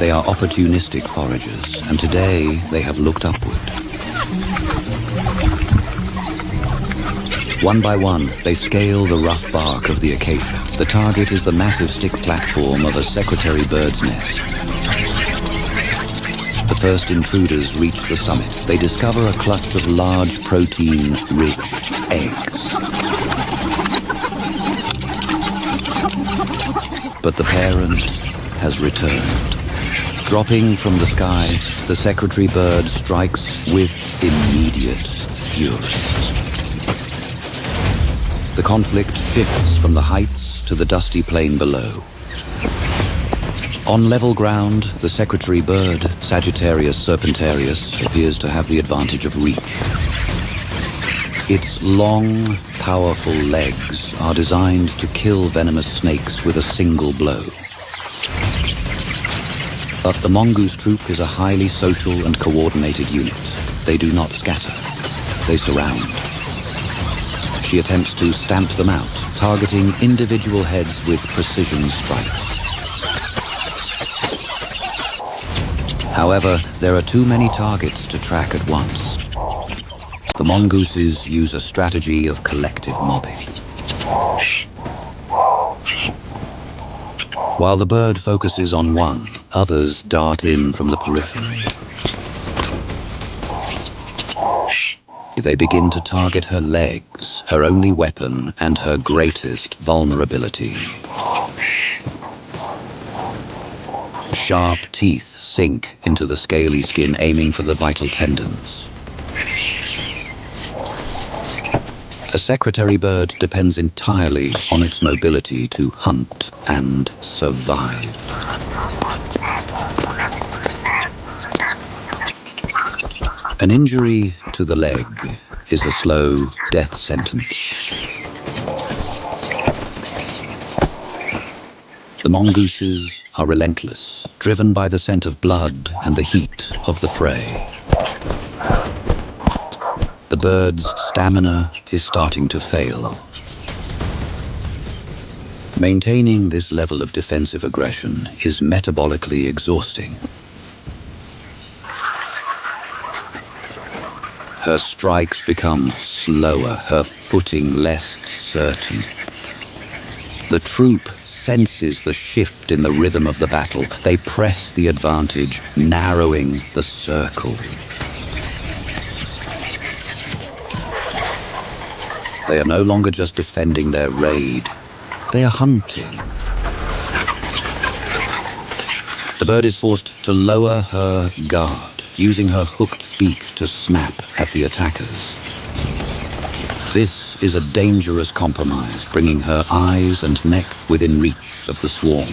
They are opportunistic foragers, and today they have looked upward. One by one, they scale the rough bark of the acacia. The target is the massive stick platform of a secretary bird's nest. The first intruders reach the summit. They discover a clutch of large, protein-rich eggs. But the parent has returned. Dropping from the sky, the secretary bird strikes with immediate fury. The conflict shifts from the heights to the dusty plain below. On level ground, the secretary bird, Sagittarius serpentarius, appears to have the advantage of reach. Its long, powerful legs are designed to kill venomous snakes with a single blow. But the mongoose troop is a highly social and coordinated unit. They do not scatter. They surround. She attempts to stamp them out, targeting individual heads with precision strikes. However, there are too many targets to track at once. The mongooses use a strategy of collective mobbing. While the bird focuses on one, others dart in from the periphery. They begin to target her legs, her only weapon and her greatest vulnerability. Sharp teeth sink into the scaly skin, aiming for the vital tendons. A secretary bird depends entirely on its mobility to hunt and survive. An injury to the leg is a slow death sentence. The mongooses are relentless, driven by the scent of blood and the heat of the fray. The bird's stamina is starting to fail. Maintaining this level of defensive aggression is metabolically exhausting. Her strikes become slower, her footing less certain. The troop senses the shift in the rhythm of the battle. They press the advantage, narrowing the circle. They are no longer just defending their raid. They are hunting. The bird is forced to lower her guard, using her hooked beak to snap at the attackers. This is a dangerous compromise, bringing her eyes and neck within reach of the swarm.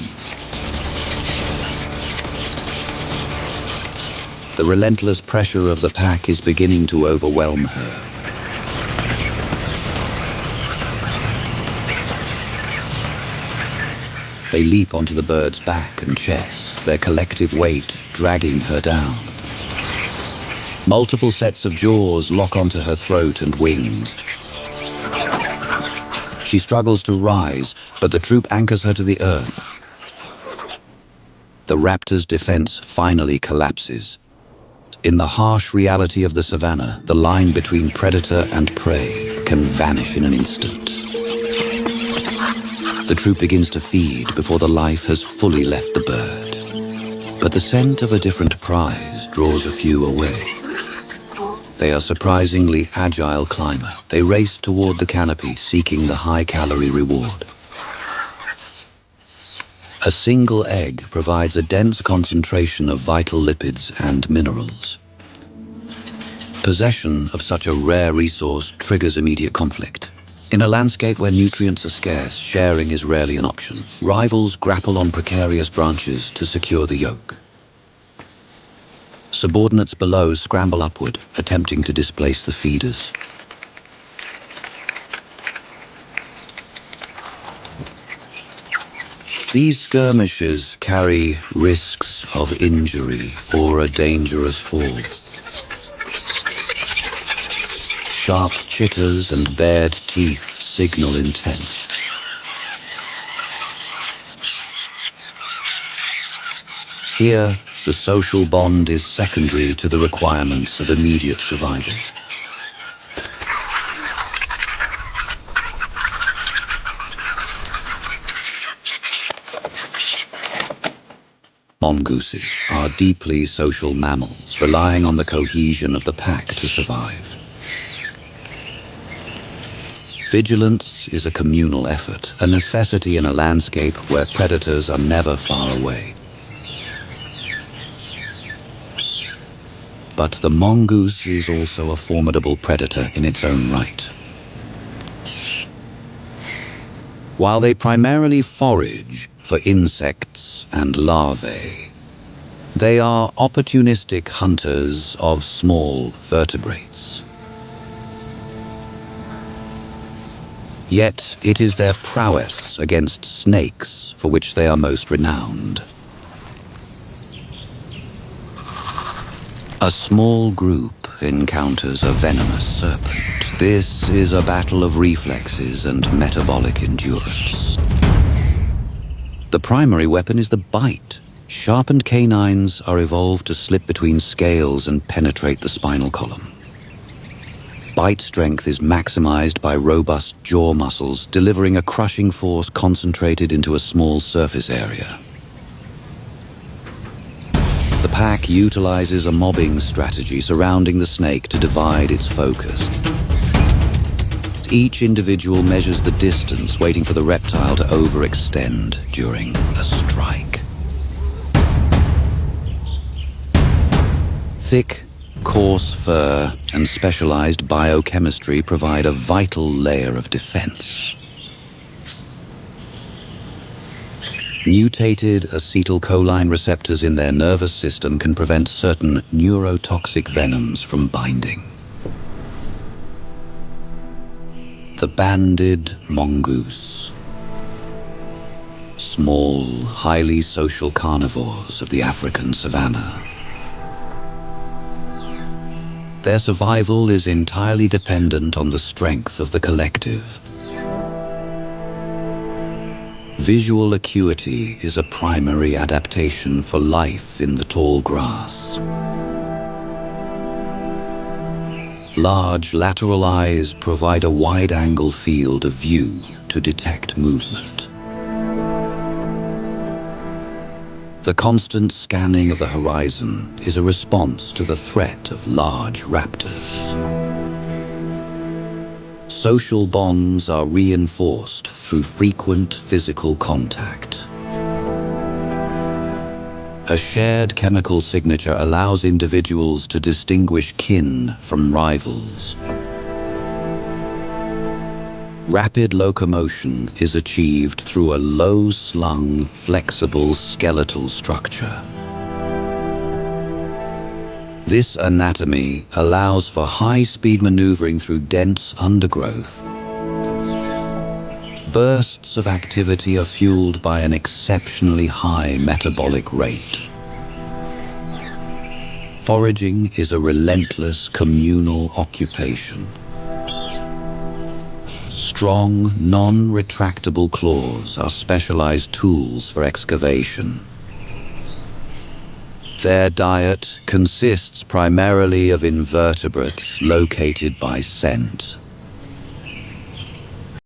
The relentless pressure of the pack is beginning to overwhelm her. They leap onto the bird's back and chest, their collective weight dragging her down. Multiple sets of jaws lock onto her throat and wings. She struggles to rise, but the troop anchors her to the earth. The raptor's defense finally collapses. In the harsh reality of the savannah, the line between predator and prey can vanish in an instant. The troop begins to feed before the life has fully left the bird. But the scent of a different prize draws a few away. They are surprisingly agile climber. They race toward the canopy, seeking the high-calorie reward. A single egg provides a dense concentration of vital lipids and minerals. Possession of such a rare resource triggers immediate conflict. In a landscape where nutrients are scarce, sharing is rarely an option. Rivals grapple on precarious branches to secure the yoke. Subordinates below scramble upward, attempting to displace the feeders. These skirmishes carry risks of injury or a dangerous fall. Sharp chitters and bared teeth signal intent. Here, the social bond is secondary to the requirements of immediate survival. Mongooses are deeply social mammals, relying on the cohesion of the pack to survive. Vigilance is a communal effort, a necessity in a landscape where predators are never far away. But the mongoose is also a formidable predator in its own right. While they primarily forage for insects and larvae, they are opportunistic hunters of small vertebrates. Yet it is their prowess against snakes for which they are most renowned. A small group encounters a venomous serpent. This is a battle of reflexes and metabolic endurance. The primary weapon is the bite. Sharpened canines are evolved to slip between scales and penetrate the spinal column. Bite strength is maximized by robust jaw muscles, delivering a crushing force concentrated into a small surface area. The pack utilizes a mobbing strategy surrounding the snake to divide its focus. Each individual measures the distance, waiting for the reptile to overextend during a strike. Thick, coarse fur and specialized biochemistry provide a vital layer of defense. Mutated acetylcholine receptors in their nervous system can prevent certain neurotoxic venoms from binding. The banded mongoose. Small, highly social carnivores of the African savannah. Their survival is entirely dependent on the strength of the collective. Visual acuity is a primary adaptation for life in the tall grass. Large lateral eyes provide a wide-angle field of view to detect movement. The constant scanning of the horizon is a response to the threat of large raptors. Social bonds are reinforced through frequent physical contact. A shared chemical signature allows individuals to distinguish kin from rivals. Rapid locomotion is achieved through a low-slung, flexible skeletal structure. This anatomy allows for high-speed maneuvering through dense undergrowth. Bursts of activity are fueled by an exceptionally high metabolic rate. Foraging is a relentless communal occupation. Strong, non-retractable claws are specialized tools for excavation. Their diet consists primarily of invertebrates located by scent.